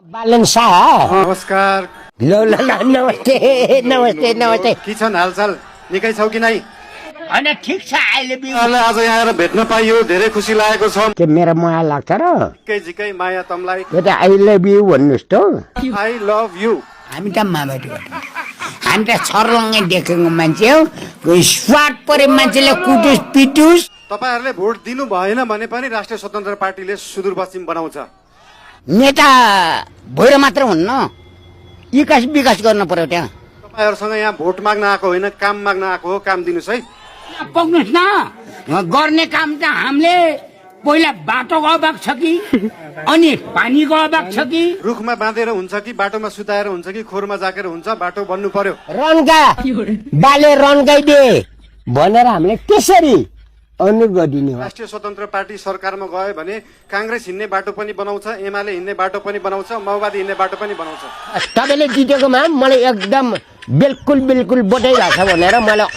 बालन शाह नमस्कार। ल ल ल नमस्ते नमस्ते नमस्ते के छन् हालचाल? निकै छौ कि नै? होइन ठिक छ अहिले आज यहाँ आएर भेट्न पाइयो, धेरै खुसी लागेको छ। के मेरो माया लाग्छ र झिकै झिकै माया तमलाई। यो त आई लभ यु भन्नुहोस् त आई लभ यु। हामी त माबाटी हामी त छर्लङ्गै देखेको मान्छे हो कोही स्वाद परे मान्छेले कुटुस पिटुस तपाईहरुले भोट दिनु भएन भने पनि राष्ट्रिय स्वतन्त्र पार्टीले सुदूरपश्चिम बनाउँछ। नेता भएर मात्र हुन्न विकास गर्न पर्यो त्यहाँ तपाईहरुसँग यहाँ भोट माग्न आएको होइन, काम माग्न आएको हो। काम दिनुस् है। पक्नुस् न गर्ने काम त हामीले पहिला बाटो गएको छ कि अनि पानी गएको छ कि रुखमा बाँधेर हुन्छ कि बाटोमा सुताएर हुन्छ कि खोरमा जाकेर हुन्छ, बाटो बन्नु पर्यो। रनगा बाले रनगाइदे भनेर हामीले त्यसरी अनुरोध गरिदिने हो। राष्ट्रिय स्वतन्त्र पार्टी सरकारमा गयो भने कांग्रेस हिँड्ने बाटो पनि बनाउँछ, एमाले हिँड्ने बाटो पनि बनाउँछ, माओवादी हिँड्ने बाटो पनि बनाउँछ। तपाईँले जितेकोमा मलाई एकदम बिल्कुल बधाई भएको छ भनेर मलाई